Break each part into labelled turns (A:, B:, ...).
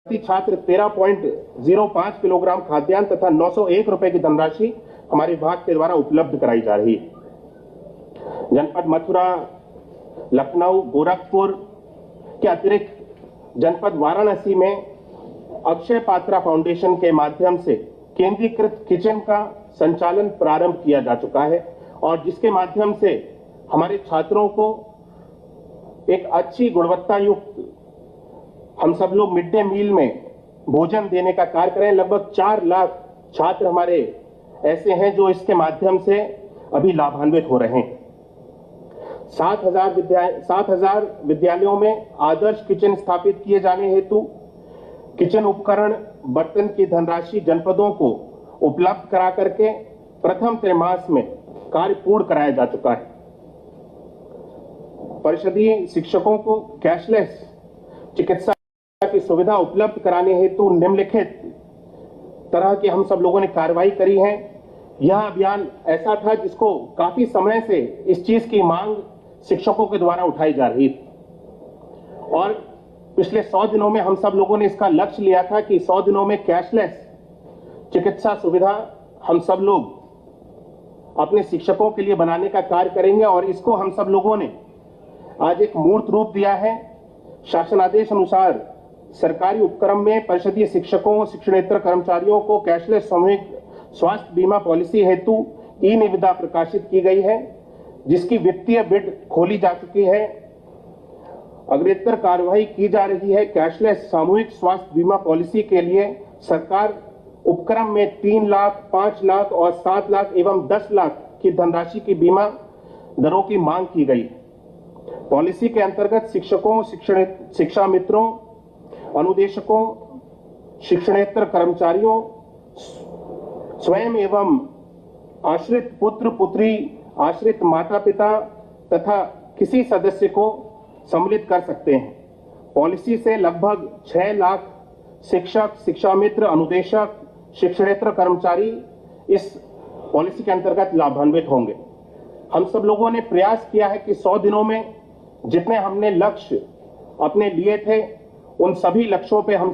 A: छात्र 13.05 किलोग्राम खाद्यान्न तथा 901 रुपए की धनराशि हमारे विभाग के द्वारा उपलब्ध कराई जा रही है। जनपद मथुरा, लखनऊ, गोरखपुर के अतिरिक्त जनपद वाराणसी में अक्षय पात्रा फाउंडेशन के माध्यम से केंद्रीकृत किचन का संचालन प्रारंभ किया जा चुका है और जिसके माध्यम से हमारे छात्रों को एक अच्छी गुणवत्ता युक्त हम सब लोग मिड डे मील में भोजन देने का कार्य करें। लगभग 4 लाख छात्र हमारे ऐसे हैं जो इसके माध्यम से अभी लाभान्वित हो रहे हैं। 7,000 विद्यालयों में आदर्श किचन स्थापित किए जाने हेतु किचन उपकरण, बर्तन की धनराशि जनपदों को उपलब्ध करा करके प्रथम त्रैमास में कार्य पूर्ण कराया जा चुका है। परिषदीय शिक्षकों को कैशलेस चिकित्सा की सुविधा उपलब्ध कराने हेतु निम्नलिखित तरह की हम सब लोगों ने कार्रवाई करी है। यह अभियान ऐसा था जिसको काफी समय से इस चीज की मांग शिक्षकों के द्वारा उठाई जा रही थी और पिछले 100 दिनों में हम सब लोगों ने इसका लक्ष्य लिया था कि 100 दिनों में कैशलेस चिकित्सा सुविधा हम सब लोग अपने शिक्षकों के लिए बनाने का कार्य करेंगे और इसको हम सब लोगों ने आज एक मूर्त रूप दिया है। शासनादेश अनुसार सरकारी उपक्रम में परिषदीय शिक्षकों, शिक्षणेतर कर्मचारियों को कैशलेस सामूहिक स्वास्थ्य बीमा पॉलिसी हेतु ई निविदा प्रकाशित की गई है, जिसकी वित्तीय बिड खोली जा चुकी है। अग्रेतर कार्यवाही की जा रही है। कैशलेस सामूहिक स्वास्थ्य बीमा पॉलिसी के लिए सरकार उपक्रम में 3 लाख, 5 लाख और 7 लाख एवं 10 लाख की धनराशि की बीमा दरों की मांग की गई है। पॉलिसी के अंतर्गत शिक्षकों, शिक्षा मित्रों, अनुदेशकों, शिक्षणेतर कर्मचारियों, स्वयं एवं आश्रित पुत्र पुत्री, आश्रित माता पिता तथा किसी सदस्य को सम्मिलित कर सकते हैं। पॉलिसी से लगभग 6 लाख शिक्षक, शिक्षा मित्र, अनुदेशक, शिक्षणेतर कर्मचारी इस पॉलिसी के अंतर्गत लाभान्वित होंगे। हम सब लोगों ने प्रयास किया है कि 100 दिनों में जितने हमने लक्ष्य अपने लिए थे उन सभी लक्ष्यों पे हम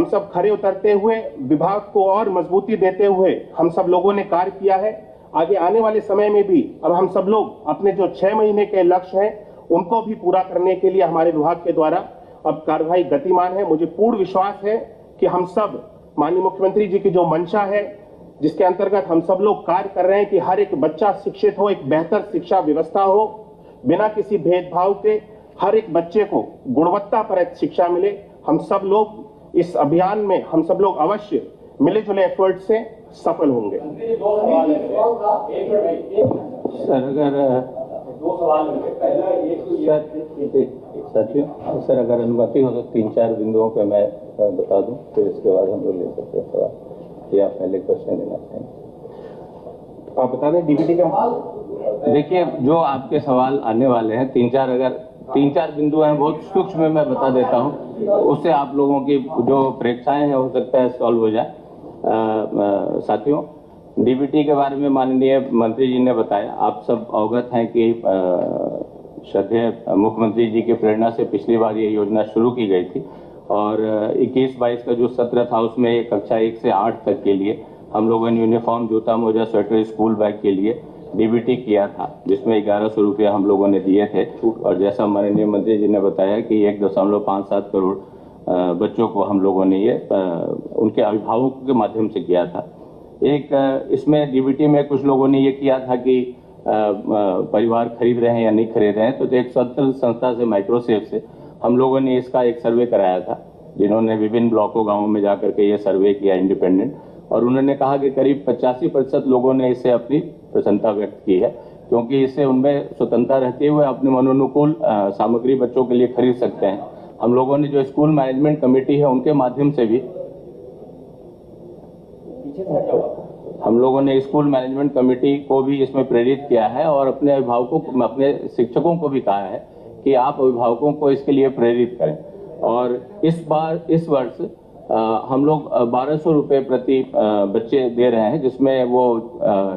A: सब खरे उतरते हुए विभाग को और मजबूती देते हुए हम सब लोगों ने कार्य किया है। आगे आने वाले समय में भी अब हम सब लोग अपने जो 6 महीने के लक्ष्य हैं उनको भी पूरा करने के लिए हमारे विभाग के द्वारा अब कार्यवाही गतिमान है। मुझे पूर्ण विश्वास है कि हम सब माननीय मुख्यमंत्री जी की जो मंशा है, जिसके अंतर्गत हम सब लोग कार्य कर रहे हैं कि हर एक बच्चा शिक्षित हो, एक बेहतर शिक्षा व्यवस्था हो, बिना किसी भेदभाव के हर एक बच्चे को गुणवत्तापरक शिक्षा मिले। हम सब लोग इस अभियान में हम सब लोग अवश्य मिले जुले एफर्ट से सफल होंगे।
B: सर अगर अनुमति हो तो 3-4 बिंदुओं पे मैं बता दूं, फिर इसके बाद हम लोग ले सकते हैं सवाल, या पहले क्वेश्चन लेना चाहेंगे?
A: आप बता दें डीबीटी का।
B: देखिए, जो आपके सवाल आने वाले हैं 3-4 बिंदु हैं, बहुत सूक्ष्म मैं बता देता हूं, उससे आप लोगों की जो प्रेक्षाएं हैं हो सकता है सॉल्व हो जाए। साथियों, डीबीटी के बारे में माननीय मंत्री जी ने बताया। आप सब अवगत हैं कि श्रद्धेय मुख्यमंत्री जी की प्रेरणा से पिछली बार ये योजना शुरू की गई थी और 21-22 का जो सत्र था उसमें कक्षा 1 से 8 तक के लिए हम लोगों ने यूनिफॉर्म, जूता, मोजा, स्वेटर, स्कूल बैग के लिए डीबीटी किया था, जिसमें 1100 रुपये हम लोगों ने दिए थे। और जैसा माननीय मंत्री जी ने बताया कि 1.57 करोड़ बच्चों को हम लोगों ने ये उनके अभिभावकों के माध्यम से किया था। इसमें डीबीटी में कुछ लोगों ने ये किया था कि परिवार खरीद रहे हैं या नहीं खरीद रहे हैं, तो एक स्वतंत्र संस्था से, माइक्रोसेफ से हम लोगों ने इसका एक सर्वे कराया था, जिन्होंने विभिन्न ब्लॉकों, गाँवों में जाकर के ये सर्वे किया इंडिपेंडेंट, और उन्होंने कहा कि करीब 85% लोगों ने इससे अपनी प्रसन्नता व्यक्त की है, क्योंकि इससे उनमें स्वतंत्रता रहती है, वे अपने मनोनुकूल सामग्री बच्चों के लिए खरीद सकते हैं। हम लोगों ने जो स्कूल मैनेजमेंट कमेटी है उनके माध्यम से भी हम लोगों ने स्कूल मैनेजमेंट कमेटी को भी इसमें प्रेरित किया है और अपने अभिभावकों को, अपने शिक्षकों को भी कहा है कि आप अभिभावकों को इसके लिए प्रेरित करें। और इस वर्ष हम लोग 1200 रुपये प्रति बच्चे दे रहे हैं, जिसमें वो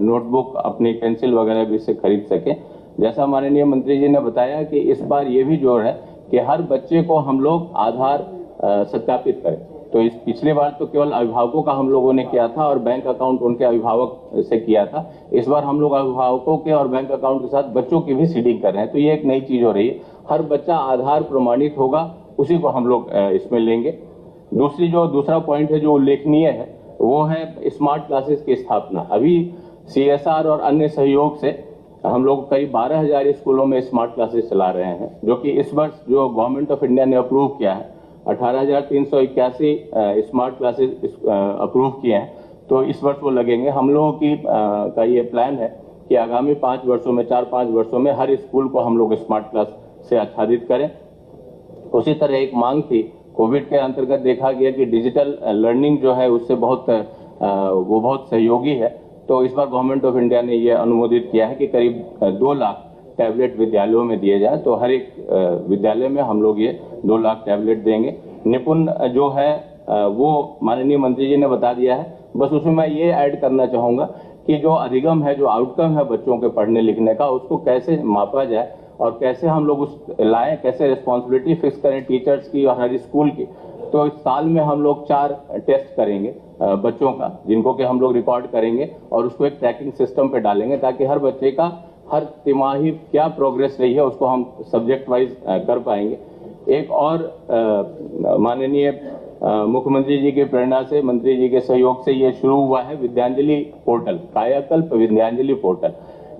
B: नोटबुक, अपनी पेंसिल वगैरह भी से खरीद सके। जैसा माननीय मंत्री जी ने बताया कि इस बार ये भी जोड़ है कि हर बच्चे को हम लोग आधार सत्यापित करें। तो इस पिछली बार तो केवल अभिभावकों का हम लोगों ने किया था और बैंक अकाउंट उनके अभिभावक से किया था। इस बार हम लोग अभिभावकों के और बैंक अकाउंट के साथ बच्चों की भी सीडिंग कर रहे हैं। तो ये एक नई चीज हो रही है। हर बच्चा आधार प्रमाणित होगा, उसी को हम लोग इसमें लेंगे। दूसरा पॉइंट है जो उल्लेखनीय है वो है स्मार्ट क्लासेस की स्थापना। अभी CSR और अन्य सहयोग से हम लोग करीब 12,000 स्कूलों में स्मार्ट क्लासेस चला रहे हैं, जो कि इस वर्ष जो गवर्नमेंट ऑफ इंडिया ने अप्रूव किया है 18,381 स्मार्ट क्लासेस अप्रूव किए हैं। तो इस वर्ष वो लगेंगे। हम लोगों की का ये प्लान है कि आगामी 4-5 वर्षों में हर स्कूल को हम लोग स्मार्ट क्लास से आच्छादित करें। उसी तरह एक मांग थी, कोविड के अंतर्गत देखा गया कि डिजिटल लर्निंग जो है उससे बहुत सहयोगी है। तो इस बार गवर्नमेंट ऑफ इंडिया ने ये अनुमोदित किया है कि करीब 2 लाख टैबलेट विद्यालयों में दिए जाए। तो हर एक विद्यालय में हम लोग ये 2 लाख टैबलेट देंगे। निपुण जो है वो माननीय मंत्री जी ने बता दिया है। बस उसमें मैं ये ऐड करना चाहूँगा कि जो अधिगम है, जो आउटकम है बच्चों के पढ़ने लिखने का, उसको कैसे मापा जाए और कैसे हम लोग उस लाएं, कैसे रिस्पॉन्सिबिलिटी फिक्स करें टीचर्स की और हर स्कूल की। तो इस साल में हम लोग 4 टेस्ट करेंगे बच्चों का, जिनको कि हम लोग रिकॉर्ड करेंगे और उसको एक ट्रैकिंग सिस्टम पे डालेंगे, ताकि हर बच्चे का हर तिमाही क्या प्रोग्रेस रही है उसको हम सब्जेक्ट वाइज कर पाएंगे। एक और माननीय मुख्यमंत्री जी की प्रेरणा से, मंत्री जी के सहयोग से ये शुरू हुआ है विद्यांजलि पोर्टल, कायाकल्प विद्यांजलि पोर्टल।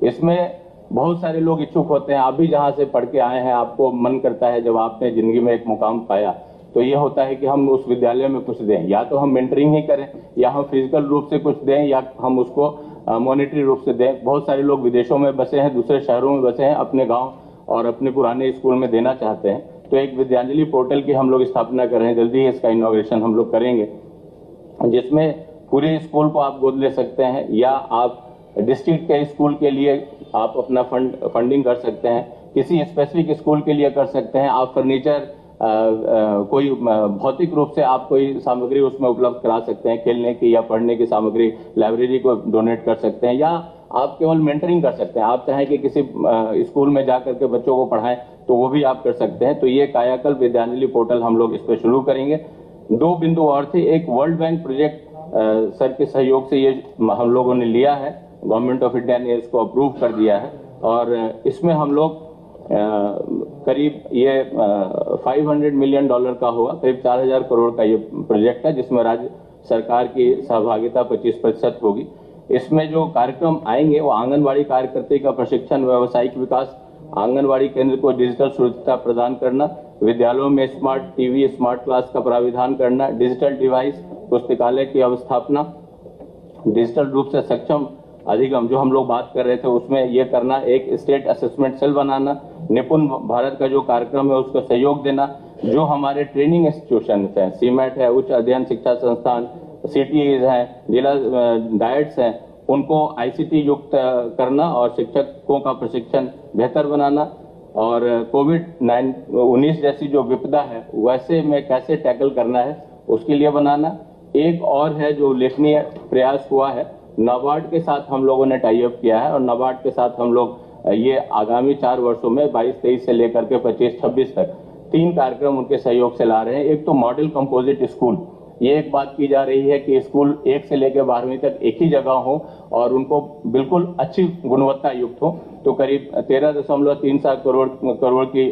B: इसमें बहुत सारे लोग इच्छुक होते हैं। आप भी जहाँ से पढ़ के आए हैं, आपको मन करता है जब आपने जिंदगी में एक मुकाम पाया, तो ये होता है कि हम उस विद्यालय में कुछ दें, या तो हम मेंटरिंग ही करें, या हम फिजिकल रूप से कुछ दें, या हम उसको मॉनेटरी रूप से दें। बहुत सारे लोग विदेशों में बसे हैं, दूसरे शहरों में बसे हैं, अपने गांव और अपने पुराने स्कूल में देना चाहते हैं। तो एक विद्यांजलि पोर्टल की हम लोग स्थापना कर रहे हैं, जल्दी ही इसका इनॉग्रेशन हम लोग करेंगे, जिसमें पूरे स्कूल को आप गोद ले सकते हैं, या आप डिस्ट्रिक्ट के स्कूल के लिए आप अपना फंडिंग कर सकते हैं, किसी स्पेसिफिक स्कूल के लिए कर सकते हैं। आप फर्नीचर कोई भौतिक रूप से आप कोई सामग्री उसमें उपलब्ध करा सकते हैं, खेलने की या पढ़ने की सामग्री, लाइब्रेरी को डोनेट कर सकते हैं, या आप केवल मेंटरिंग कर सकते हैं। आप चाहें कि किसी स्कूल में जा करके बच्चों को पढ़ाएं तो वो भी आप कर सकते हैं। तो ये कायाकल्प विद्यांजलि पोर्टल हम लोग इस पर शुरू करेंगे। 2 बिंदु और थे। एक वर्ल्ड बैंक प्रोजेक्ट सर के सहयोग से ये हम लोगों ने लिया है, गवर्नमेंट ऑफ इंडिया ने इसको अप्रूव कर दिया है, और इसमें हम लोग करीब ये $500 मिलियन का होगा, करीब 4,000 करोड़ का ये प्रोजेक्ट है, जिसमें राज्य सरकार की सहभागिता 25% होगी। इसमें जो कार्यक्रम आएंगे वो आंगनबाड़ी कार्यकर्ता का प्रशिक्षण, व्यावसायिक विकास, आंगनबाड़ी केंद्र को डिजिटल सुरक्षा प्रदान करना, विद्यालयों में स्मार्ट टीवी, स्मार्ट क्लास का प्राविधान करना, डिजिटल डिवाइस, पुस्तकालय की अवस्थापना, डिजिटल रूप से सक्षम अधिगम जो हम लोग बात कर रहे थे उसमें ये करना, एक स्टेट असेसमेंट सेल बनाना, निपुण भारत का जो कार्यक्रम है उसको सहयोग देना, जो हमारे ट्रेनिंग इंस्टीट्यूशन हैं, सीमेट है, उच्च अध्ययन शिक्षा संस्थान, CTEs हैं, जिला डायट्स हैं, उनको ICT युक्त करना और शिक्षकों का प्रशिक्षण बेहतर बनाना, और कोविड-19 जैसी जो विपदा है वैसे में कैसे टैकल करना है उसके लिए बनाना। एक और है जो उल्लेखनीय प्रयास हुआ है, नाबार्ड के साथ हम लोगों ने टाई अप किया है, और नाबार्ड के साथ हम लोग ये आगामी 4 वर्षों में 22-23 से लेकर के 25-26 तक 3 कार्यक्रम उनके सहयोग से ला रहे हैं। एक तो मॉडल कंपोजिट स्कूल, ये एक बात की जा रही है कि स्कूल 1 से लेकर 12वीं तक एक ही जगह हो और उनको बिल्कुल अच्छी गुणवत्ता युक्त हो। तो करीब 13.37 करोड़ की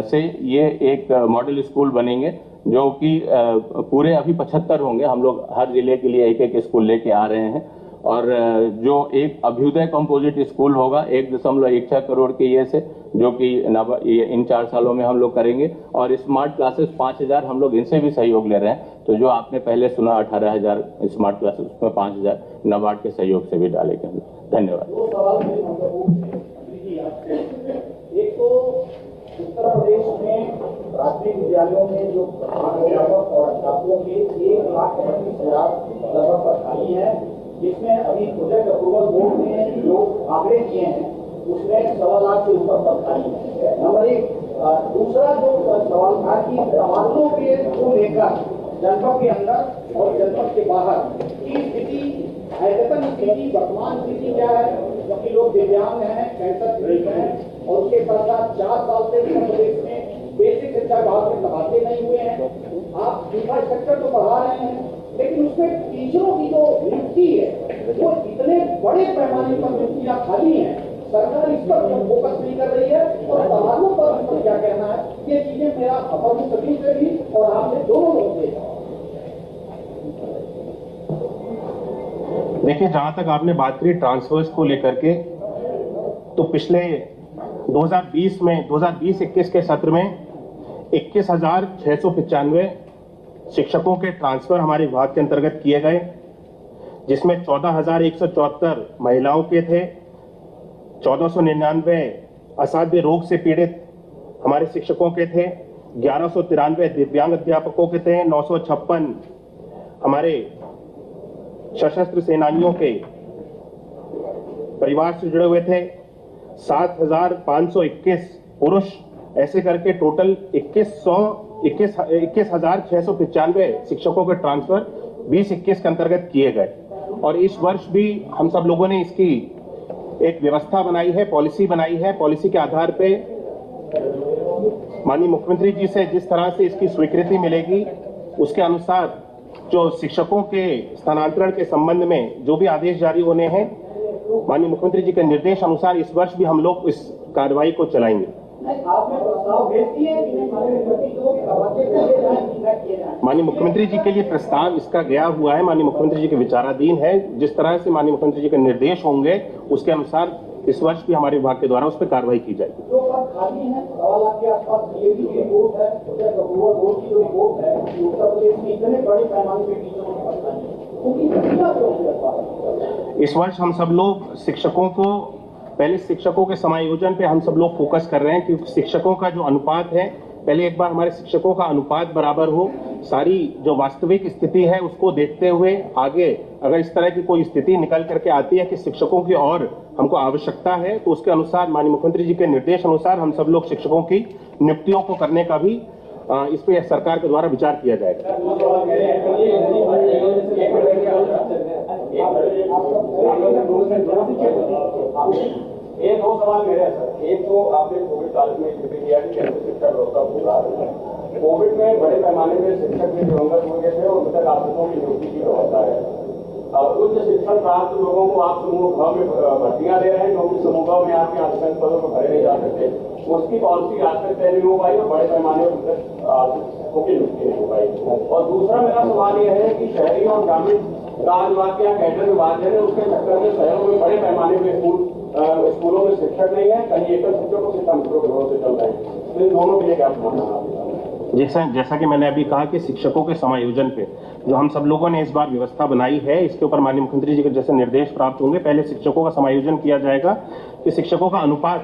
B: से ये एक मॉडल स्कूल बनेंगे, जो कि पूरे अभी 75 होंगे। हम लोग हर जिले के लिए एक स्कूल लेके आ रहे हैं, और जो एक अभ्युदय कंपोजिट स्कूल होगा 1.16 करोड़ के ये से, जो कि इन 4 सालों में हम लोग करेंगे, और स्मार्ट क्लासेस 5,000 हम लोग इनसे भी सहयोग ले रहे हैं। तो जो आपने पहले सुना 18,000 स्मार्ट क्लासेस, उसमें 5,000 नाबार्ड के सहयोग से भी डालेंगे हम। धन्यवाद।
C: एक तो उत्तर प्रदेश में प्राथमिक विद्यालयों में जो अध्यापक और अध्यापकों के 1,35,000 लगभग पर खाली है, जिसमें अभी प्रोजेक्ट अप्रूवल बोर्ड ने जो आंकड़े किए हैं उसमें 1.25 लाख से ऊपर पद खाली है। नंबर 1। दूसरा जो सवाल था कि तबादलों के को लेकर जनपद के अंदर और जनपद के बाहर की स्थिति, अद्यतन स्थिति, वर्तमान स्थिति क्या है, क्योंकि लोग दिव्यांग हैं, कैंसर पीड़ित हैं, और उसके साथ साथ 4 साल से उत्तर प्रदेश में बेसिक शिक्षा विभाग में तबादले नहीं हुए हैं, आप इंफ्रास्ट्रक्चर तो बढ़ा रहे हैं, लेकिन उसमें टीचरों की जो नियुक्ति है वो इतने बड़े पैमाने पर नियुक्तियां खाली हैं, सरकार इस पर क्यों फोकस नहीं कर रही है और तबादलों पर हम पर क्या कहना है, ये चीजें मेरा अपर सचिव से भी और आपसे दोनों लोग से।
A: देखिए, जहां तक आपने बात करी ट्रांसफर्स को लेकर के, तो पिछले 2020-21 के सत्र में 21,695 शिक्षकों के ट्रांसफर हमारे विभाग के अंतर्गत किए गए, जिसमें 14,174 महिलाओं के थे, 1499 असाध्य रोग से पीड़ित हमारे शिक्षकों के थे, 1193 दिव्यांग अध्यापकों के थे, 956 हमारे सशस्त्र सेनानियों के परिवार से जुड़े हुए थे, 7,521 पुरुष, ऐसे करके टोटल 21,695 शिक्षकों के ट्रांसफर 2021 के अंतर्गत किए गए। और इस वर्ष भी हम सब लोगों ने इसकी एक व्यवस्था बनाई है, पॉलिसी बनाई है। पॉलिसी के आधार पे माननीय मुख्यमंत्री जी से जिस तरह से इसकी स्वीकृति मिलेगी, उसके अनुसार जो शिक्षकों के स्थानांतरण के संबंध में जो भी आदेश जारी होने हैं, माननीय मुख्यमंत्री जी के निर्देश अनुसार इस वर्ष भी हम लोग इस कार्रवाई को चलाएंगे।
C: आपने प्रस्ताव भेज दिए कि
A: माननीय मुख्यमंत्री जी के लिए प्रस्ताव इसका गया हुआ है, माननीय मुख्यमंत्री जी के विचाराधीन है। जिस तरह से माननीय मुख्यमंत्री जी के निर्देश होंगे उसके अनुसार इस वर्ष भी हमारे विभाग के द्वारा उस पर कार्रवाई की जाएगी।
C: जो पद खाली है 1.25 लाख के आसपास, ये भी रिपोर्ट है, बोर्ड की जो रिपोर्ट है कि उत्तर प्रदेश में इतने बड़े पैमाने पे टीचरों के पद खाली है,
A: इस वर्ष हम सब लोग शिक्षकों को, पहले शिक्षकों के समायोजन पे हम सब लोग फोकस कर रहे हैं, क्योंकि शिक्षकों का जो अनुपात है, पहले एक बार हमारे शिक्षकों का अनुपात बराबर हो, सारी जो वास्तविक स्थिति है उसको देखते हुए आगे अगर इस तरह की कोई स्थिति निकल करके आती है कि शिक्षकों की और हमको आवश्यकता है, तो उसके अनुसार माननीय मुख्यमंत्री जी के निर्देश अनुसार हम सब लोग शिक्षकों की नियुक्तियों को करने का भी इस पे सरकार के द्वारा विचार किया जाएगा।
D: ये दो सवाल मेरे हैं सर। एक तो आपने कोविड काल में किया कि कैसे शिक्षा व्यवस्था पूरा कोविड में बड़े पैमाने पर शिक्षक भी दिवंगत हो गए थे और मृतक आश्रितों की नियुक्ति की व्यवस्था है। उच्च शिक्षण प्राप्त लोगों को आप समूह भाव में भर्तियां दे रहे हैं, क्योंकि समूह भाव में आपके आश्रित पदों को भरे नहीं जा सकते, उसकी पॉलिसी आज तक तय नहीं हो पाई और बड़े पैमाने पर शिक्षकों की नियुक्ति नहीं हो पाई। और दूसरा मेरा सवाल यह है कि शहरी और ग्रामीण राज विभाग या कैडर विभाग है, उसके चक्कर में शहरों में बड़े पैमाने पर स्कूलों में शिक्षक नहीं है, कहीं एकल शिक्षकों से कम घरों से चल रहे हैं, तो इन दोनों के लिए क्या मानना है?
A: जैसा कि मैंने अभी कहा कि शिक्षकों के समायोजन पे जो हम सब लोगों ने इस बार व्यवस्था बनाई है, इसके ऊपर माननीय मुख्यमंत्री जी के जैसे निर्देश प्राप्त होंगे, पहले शिक्षकों का समायोजन किया जाएगा कि शिक्षकों का अनुपात,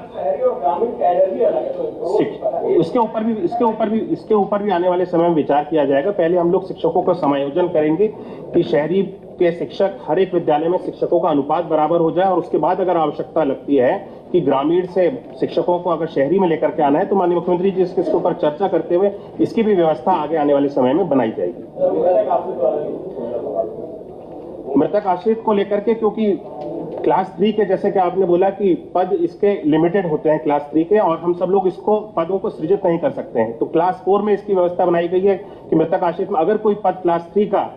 A: इसके ऊपर भी आने वाले समय में विचार किया जाएगा। पहले हम लोग शिक्षकों का समायोजन करेंगे कि शहरी के शिक्षक हर एक विद्यालय में शिक्षकों का अनुपात बराबर हो जाए, और उसके बाद अगर आवश्यकता लगती है कि ग्रामीण से शिक्षकों को अगर शहरी में लेकर के आना है, तो माननीय मुख्यमंत्री जी इसके ऊपर चर्चा करते हुए इसकी भी व्यवस्था आगे आने वाले समय में बनाई जाएगी। मृतक आश्रित को लेकर के, क्योंकि क्लास 3 के, जैसे कि आपने बोला कि पद इसके लिमिटेड होते हैं क्लास 3 के, और हम सब लोग इसको पदों को सृजित नहीं कर सकते हैं, तो क्लास 4 में इसकी व्यवस्था बनाई गई है कि मृतक आश्रित में अगर कोई पद क्लास 3 का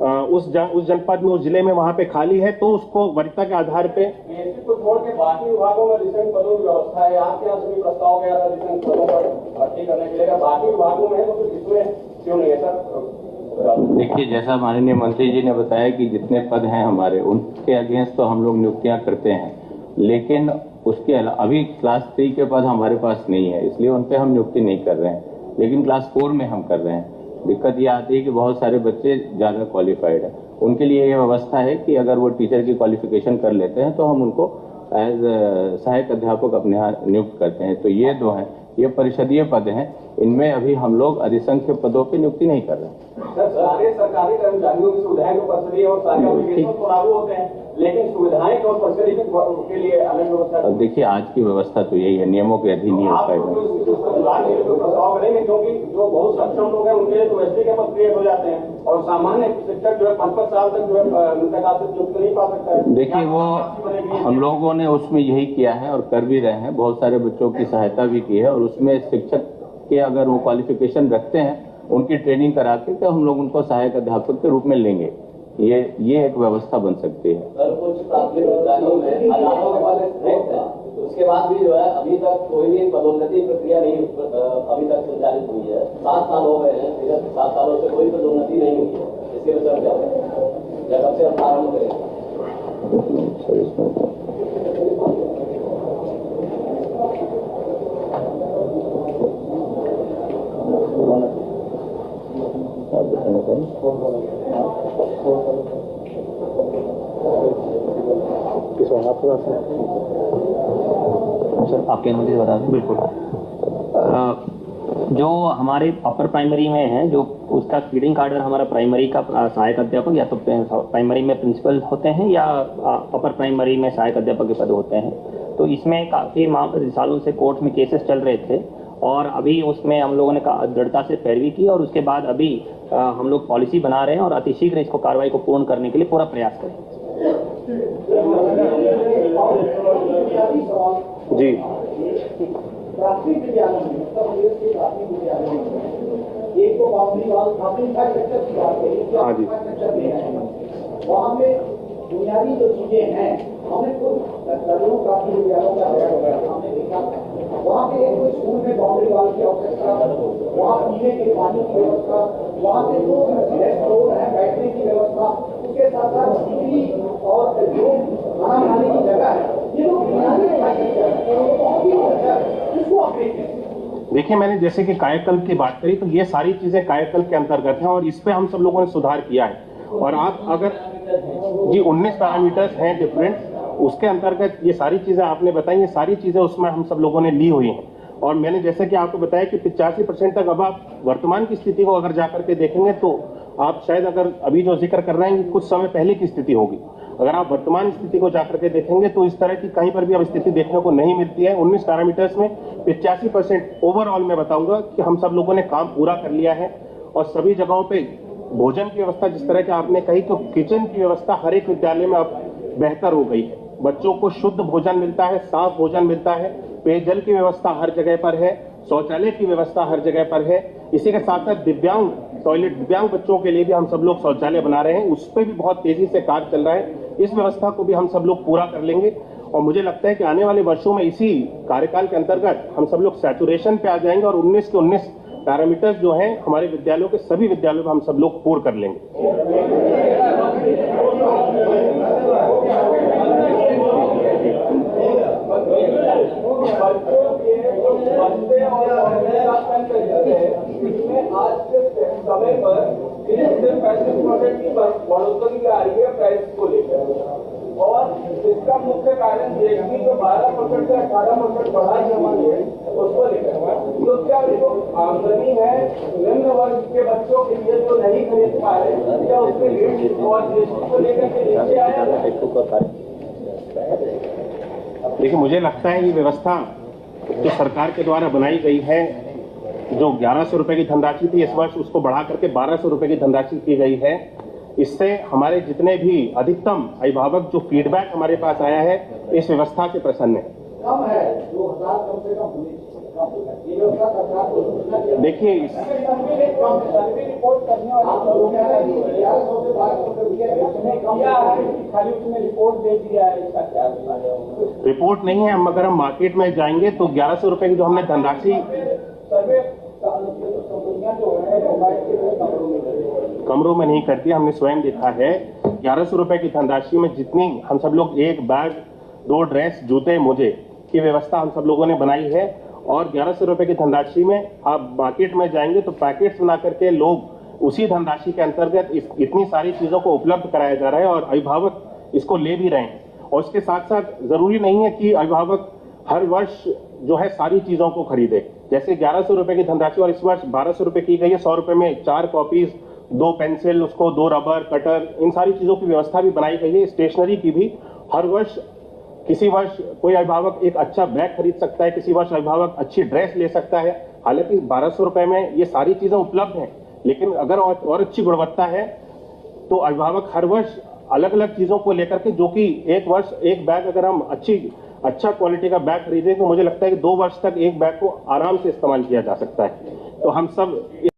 A: उस जनपद में, उस जिले में वहां पे खाली है, तो उसको वरीयता के आधार पे
D: को छोड़ के बाकी विभागों में रिसेंट पदों की व्यवस्था है। आपके यहाँ से भी प्रस्ताव गया था रिसेंट पदों पर भर्ती करने के लिए, बाकी विभागों में है तो फिर इसमें क्यों नहीं है सर?
B: देखिए, जैसा माननीय मंत्री जी ने बताया कि जितने पद हैं हमारे, उनके अगेंस्ट तो हम लोग नियुक्तियां करते हैं, लेकिन उसके अलावा अभी क्लास 3 के पद हमारे पास नहीं है, इसलिए उन पर हम नियुक्ति नहीं कर रहे हैं, लेकिन क्लास 4 में हम कर रहे हैं। दिक्कत ये आती है कि बहुत सारे बच्चे ज़्यादा क्वालिफाइड हैं, उनके लिए ये व्यवस्था है कि अगर वो टीचर की क्वालिफिकेशन कर लेते हैं तो हम उनको एज सहायक अध्यापक अपने यहाँ नियुक्त करते हैं। तो ये दो हैं, ये परिषदीय पद हैं, इनमें अभी हम लोग अधिसंख्य पदों पे नियुक्ति नहीं कर रहे हैं।
D: सारे सरकारी कर्मचारियों की सुविधाएं तो परिषदीय और सारे एप्लीकेशन तो लागू होते हैं, लेकिन सुविधाएं और परिषदीय के लिए अलग व्यवस्था।
B: अब देखिए, आज की व्यवस्था तो यही है, नियमों के अधीन ही होता है।
D: प्रस्ताव करेंगे, क्योंकि जो बहुत सक्षम लोग हैं उनके लिए तो एसटी के पद क्रिएट हो जाते हैं, और सामान्य शिक्षक जो है 5-5 साल तक जो है मृतक आश्रित नियुक्त नहीं पा सकता है।
B: देखिए, वो हम लोगों ने उसमें यही किया है और कर भी रहे हैं, बहुत सारे बच्चों की सहायता भी की है, और उसमें शिक्षक के अगर वो क्वालिफिकेशन रखते हैं उनकी ट्रेनिंग करा के तो हम लोग उनको सहायक अध्यापक के रूप में लेंगे। ये एक व्यवस्था बन सकती है।
E: सर, कुछ प्राथमिक विद्यालयों में हजारों वाले स्ट्रेंथ है, उसके बाद भी जो है अभी तक कोई भी पदोन्नति प्रक्रिया नहीं अभी तक संचालित हुई है। 7 साल हो गए हैं, विगत 7 सालों से कोई पदोन्नति नहीं हुई है। इसके विषय में क्या या कब से हम प्रारंभ करें?
F: सर, आपके अनुमति बता दें। बिल्कुल। जो हमारे अपर प्राइमरी में है, जो उसका फीडिंग कार्डर हमारा प्राइमरी का सहायक अध्यापक या तो प्राइमरी में प्रिंसिपल होते हैं या अपर प्राइमरी में सहायक अध्यापक के पद होते हैं। तो इसमें काफ़ी सालों से कोर्ट में केसेस चल रहे थे और अभी उसमें हम लोगों ने दृढ़ता से पैरवी की और उसके बाद अभी हम लोग पॉलिसी बना रहे हैं और अतिशीघ्र इसको कार्रवाई को पूर्ण करने के लिए पूरा प्रयास करेंगे।
A: जी,
C: प्राथमिक विद्यालय में उत्तर प्रदेश के प्राथमिक विद्यालय में एक तो बाउंड्री वाल काफी इंफ्रास्ट्रक्चर की बात करी,
A: हाँ जी,
C: वहाँ पे बुनियादी जो चीजें हैं हमने खुद दर्जनों प्राथमिक विद्यालयों का दौरा वगैरह हमने देखा। वहाँ पे एक कोई स्कूल में बाउंड्री वाल की आवश्यकता, वहाँ पीने के पानी की व्यवस्था, वहाँ पे जो रेस्ट रोड है बैठने की व्यवस्था, उसके साथ साथ बिजली और जो खाना खाने की जगह है, ये लोग बुनियादी इंफ्रास्ट्रक्चर है, बहुत ही अच्छा है, इसको अपडेट करें।
A: देखिए, मैंने जैसे कि कायाकल्प की बात करी तो ये सारी चीजें कायाकल्प के अंतर्गत हैं और इस पे हम सब लोगों ने सुधार किया है। और आप अगर जी 19 पैरामीटर्स हैं डिफरेंट, उसके अंतर्गत ये सारी चीजें आपने बताई, ये सारी चीजें उसमें हम सब लोगों ने ली हुई हैं। और मैंने जैसे कि आपको बताया कि 85% तक अब आप वर्तमान की स्थिति को अगर जाकर के देखेंगे तो आप शायद अगर अभी जो जिक्र कर रहे हैं कुछ समय पहले की स्थिति होगी, अगर आप वर्तमान स्थिति को जाकर के देखेंगे तो इस तरह की कहीं पर भी अब स्थिति देखने को नहीं मिलती है। 19 पैरामीटर्स में 85% ओवरऑल मैं बताऊंगा कि हम सब लोगों ने काम पूरा कर लिया है। और सभी जगहों पे भोजन की व्यवस्था, जिस तरह की आपने कही, तो किचन की व्यवस्था हर एक विद्यालय में अब बेहतर हो गई है। बच्चों को शुद्ध भोजन मिलता है, साफ भोजन मिलता है, पेयजल की व्यवस्था हर जगह पर है, शौचालय की व्यवस्था हर जगह पर है। इसी के साथ साथ दिव्यांग टॉयलेट, दिव्यांग बच्चों के लिए भी हम सब लोग शौचालय बना रहे हैं, उस पर भी बहुत तेजी से कार्य चल रहा है। इस व्यवस्था को भी हम सब लोग पूरा कर लेंगे और मुझे लगता है कि आने वाले वर्षों में इसी कार्यकाल के अंतर्गत हम सब लोग सैचुरेशन पे आ जाएंगे और 19 के 19 पैरामीटर्स जो हैं हमारे विद्यालयों के सभी विद्यालयों में हम सब लोग पूर्ण कर लेंगे।
D: आज के समय पर 35% की बढ़ोतरी आ रही है प्राइस को लेकर और इसका मुख्य कारण ये कि जो 12% से 18% बढ़ाई हमारी है उसको लेकर, तो क्या जो आमदनी है निम्न वर्ग के बच्चों के लिए जो नहीं खरीद पा रहे, क्या उसके रेट और जीएसटी को लेकर के नीचे आया?
A: देखिए, मुझे लगता है ये व्यवस्था जो सरकार के द्वारा बनाई गई है, जो 1100 रुपए की धनराशि थी इस वर्ष उसको बढ़ा करके 1200 रुपए की धनराशि की गई है। इससे हमारे जितने भी अधिकतम अभिभावक जो फीडबैक हमारे पास आया है इस व्यवस्था से प्रसन्न है।
C: कम है 2000 कम से कम होनी चाहिए। ये व्यवस्था सरकार को सोचना चाहिए।
A: देखिए,
C: सर्वे रिपोर्ट करने वाले लोग कह रहे हैं कि 1100 से 1200 रुपये बेचने कम है, खाली उसने रिपोर्ट दे दिया है, इसका क्या
A: रिपोर्ट नहीं है। अगर हम मार्केट में जाएंगे तो 1100 रुपए की जो हमने धनराशि
C: सर्वे कंपनियां जो है
A: कमरों में नहीं करती, हमने स्वयं देखा है। 1100 रुपए की धनराशि में जितनी हम सब लोग एक बैग, 2 ड्रेस, जूते, मोजे की व्यवस्था हम सब लोगों ने बनाई है। और 1100 रुपए की धनराशि में आप मार्केट में जाएंगे तो पैकेट्स बना करके लोग उसी धनराशि के अंतर्गत इतनी सारी चीजों को उपलब्ध कराया जा रहा है और अभिभावक इसको ले भी रहे हैं। और इसके साथ साथ जरूरी नहीं है कि अभिभावक हर वर्ष जो है सारी चीजों को खरीदे। जैसे 1100 रुपए की धनराशि और इस वर्ष 1200 रुपए की गई है, 100 रुपए में 4 कॉपीज, 2 पेंसिल, उसको 2 रबर, कटर, इन सारी चीजों की व्यवस्था भी बनाई गई है। स्टेशनरी की भी हर वर्ष, किसी वर्ष कोई अभिभावक एक अच्छा बैग खरीद सकता है, किसी वर्ष अभिभावक अच्छी ड्रेस ले सकता है। हालांकि 1200 रुपए में ये सारी चीजें उपलब्ध हैं, लेकिन अगर और अच्छी गुणवत्ता है तो अभिभावक हर वर्ष अलग अलग चीजों को लेकर के, जो कि एक वर्ष एक बैग अगर हम अच्छी अच्छा क्वालिटी का बैग खरीदें तो मुझे लगता है कि 2 वर्ष तक एक बैग को आराम से इस्तेमाल किया जा सकता है। तो हम सब